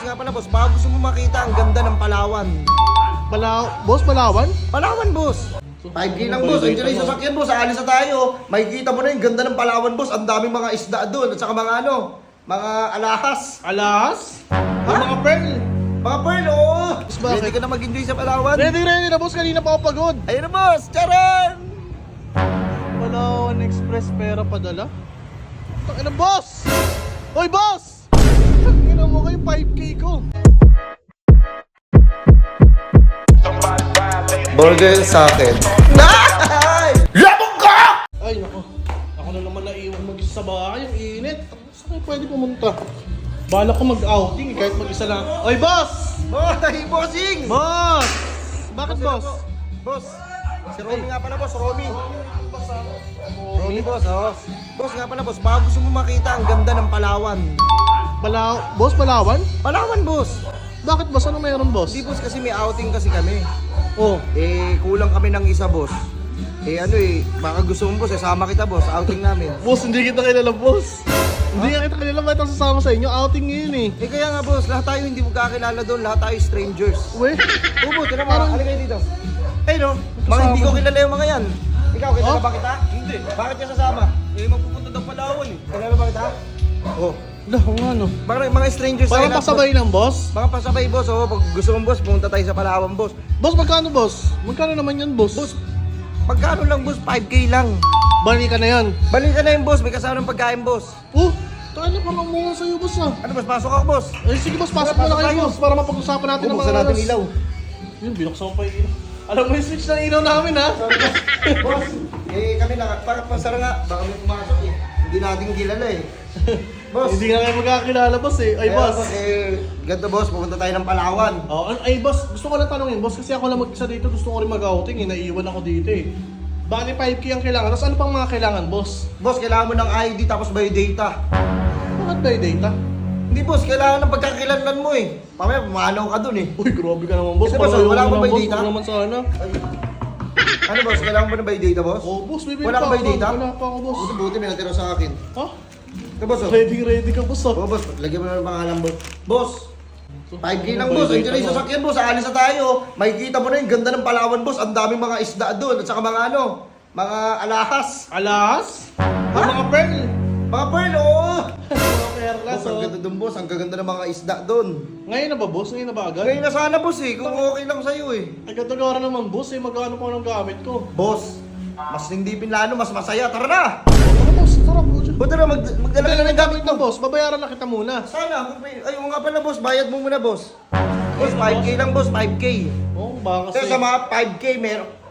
Boss nga pala boss, baka gusto mo makita ang ganda ng Palawan. Boss, Palawan? Palawan boss. 5K lang boss, andiyan na yung sasakyan boss, aalis na tayo. Makikita mo na yung ganda ng Palawan boss, ang daming mga isda doon. At saka mga mga alahas. Alahas? Yung mga pearl? Mga pearl, oo. Bakit? Ready ka na mag-enjoy sa Palawan? Ready na boss, kanina pa ako pagod. Ayun na boss, charan! Palawan Express pera padala? Tangina boss! Hoy boss! Tangina mo kayo 5K ko. Burger sa akin. Nay! Labog ka! Ay nako, ako na naman naiwan mag-isa sa bahay, ang init. Saan kayo pwede pumunta? Bala ko mag-outing kahit mag-isa lang. Oy boss! Hoy, bossing! Boss! Bakit boss? Boss, si Romy nga pala boss, Romy. Romy boss, oh. Boss nga pala boss, baka gusto mo makita ang ganda ng Palawan. Boss, Palawan? Palawan boss. Bakit boss? Ano mayroon boss? Hindi boss kasi may outing kasi kami. Oh, Kulang kami ng isa boss. Baka gusto mo boss, sama kita boss, outing namin. boss, hindi kita kilala boss. Hindi kita kilala, ba't ako sasama sa inyo? Outing ngayon eh. Kaya nga boss, lahat tayo hindi magkakilala doon, lahat tayo strangers. Uwe? Ubo, tira mo, halika kayo dito. Ay no, mga hindi ko kilala yung mga yan. Ikaw, kilala ba kita? Hindi. Bakit ka sasama? Magpupunta daw Palawan eh. Kilala ba kita? Oh. Lahu nga no. Mga strangers tayo Parang lahat, pasabay lang boss. boss. Mga pasabay boss, oh. Pag gusto mong boss, pumunta tayo sa Palawan boss. Boss, magkano boss? Magkano naman yan boss? Boss, magkano lang boss? 5K lang. Bali ka na yan. Balik ka na yung boss, may kasama ng pagkain boss. Tayo na parang muna sa'yo boss ah. Ano boss, pasok ako boss. Sige boss, pasok Tara, mo na pasok kayo tayo. boss para mapag-usapan natin ng Bubuksan mga natin oras. ilaw. Yun, binuksan mo pa yung ilaw. Alam mo yung switch ng ilaw namin ha? Boss, kami lang, pasara nga, baka may pumasok eh. Hindi natin kilala eh. Boss, Hindi nga kayo magkakilala boss eh. Ay boss. Ganto boss, pupunta tayo ng Palawan. Oh, ay boss, gusto ko lang tanongin boss kasi ako lang mag-isa dito, gusto ko rin mag-outing eh, naiiwan ako dito eh. Bali 5K ang kailangan, tapos ano pang mga kailangan boss? Boss, kailangan mo ng ID tapos by data. Bakit ba yung data? Hindi boss, kailangan ng pagkakakilanlan mo eh. Mamaya, pumanaw ka dun eh. Uy, grabe ka naman boss. Kasi boss, Palayo wala ka akong naman, may boss. data. Wala naman sana. Ano boss, kailangan mo ng by data boss? Oh boss, bibili Wala pa ka by ako. data? Wala pa ako boss. Buti may natira sa akin. Ha? Ito boss, oh. Ready ka boss ah. Oh boss, lagyan mo na ng pangalan boss. Boss, 5K lang By boss, data andiyan na yung mo. sasakyan boss, aalis na tayo. Makikita mo na yung ganda ng Palawan boss, ang daming mga isda doon. At saka mga mga alahas. Alas? Yung mga pearl. Mga pearl, oo. Mga perlas Boss, ang oh. ganda doon boss, ang gaganda ng mga isda doon. Ngayon na ba boss? Ngayon na ba agad? Ngayon na sana boss eh, kung okay lang sa'yo eh. Agad-agara naman boss eh, magkano pa ng gamit ko. Boss, mas hindi pinlano, mas masaya. Tara na! Ano boss? Sarap mo dyan. Buti na, magdala ka ng gamit na mo. boss, babayaran na kita muna. Sana, ay nga pala boss, bayad mo muna boss. Boss, 5K lang boss, 5K. Oo, baka Kasi kasi. sa mga 5K,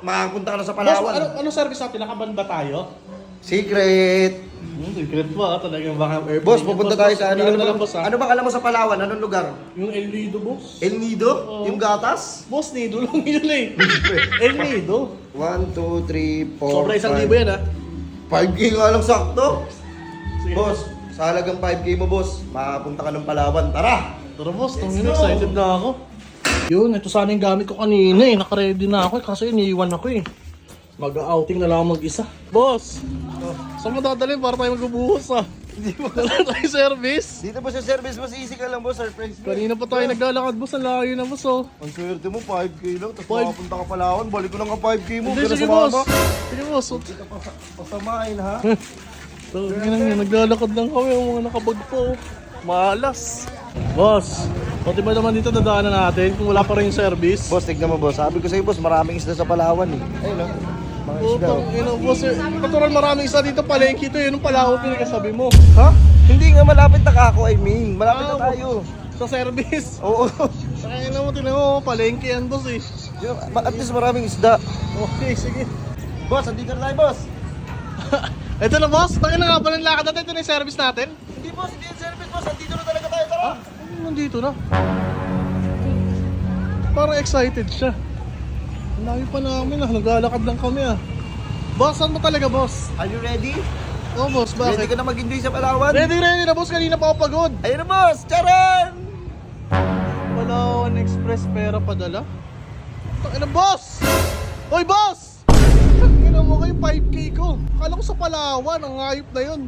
makapunta ka na sa Boss, Palawan. ano service natin? Nakaban ba tayo? Secret. Secret pa talagang baka airplane. Boss, pupunta tayo sa ano. na lang boss ha? Ano bang alam mo sa Palawan? Anong lugar? Yung El Nido boss. El Nido? Oo. Yung gatas? Boss, Nido lang yun eh. El Nido. 1, 2, 3, 4, Sobra 1,000 yan ha. 5K nga lang sakto. Sige. Boss, sa halagang 5K mo boss, makapunta ka ng Palawan. Tara! Tara boss, Let's tangin go. excited na ako. Yun, ito sana yung gamit ko kanina eh. Nakaready na ako eh, kasi iniiwan ako eh. Mag-outing na lang ako mag-isa. Boss! Saan mo dadalhin para tayo magbubuhos ah? Hindi mo na tayo service. Dito po sa service, mas easy ka lang boss, surprise. Kanina pa tayo naglalakad boss, ang layo na boss oh. Ang swerte mo, 5K lang, tapos Five. makapunta ka Palawan, balik ko lang ang 5K mo. Hindi, pero sige sumama. boss. Sige boss. Pasamain ha. Naglalakad lang kami, ang mga nakabag po. Malas. Boss, pati ba naman dito dadaanan natin kung wala pa rin yung service? Boss, tignan mo boss. Sabi ko sa'yo boss, maraming isda sa Palawan eh. Ayun no? Mga isda. Putang ina boss, natural maraming isa dito palengke ito, yun ang palaw pinakasabi mo. Ha? Hindi nga malapit na kako, I mean. Malapit na tayo. Sa service. Oo. Kaya na mo, tinan mo, palengke yan boss eh. At least maraming isda. Okay, sige. Boss, andito na tayo boss. Ito na boss, tayo na nga ba ng lakad natin, ito na yung service natin? Hindi boss, hindi yung service boss. Andito na talaga tayo. Tara. Nandito na. Parang excited siya. Ang layo pa namin ah, naglalakad lang kami ah. Boss, saan mo talaga boss? Are you ready? Oh boss, Ready bakit? ka na mag-enjoy sa Palawan? Ready na boss, kanina pa ako pagod. Ayun na boss, charan! Palawan Express pera padala? Tangina boss! Hoy boss! Tangina mo kayo 5K ko. Akala ko sa Palawan, ang hayop na yun.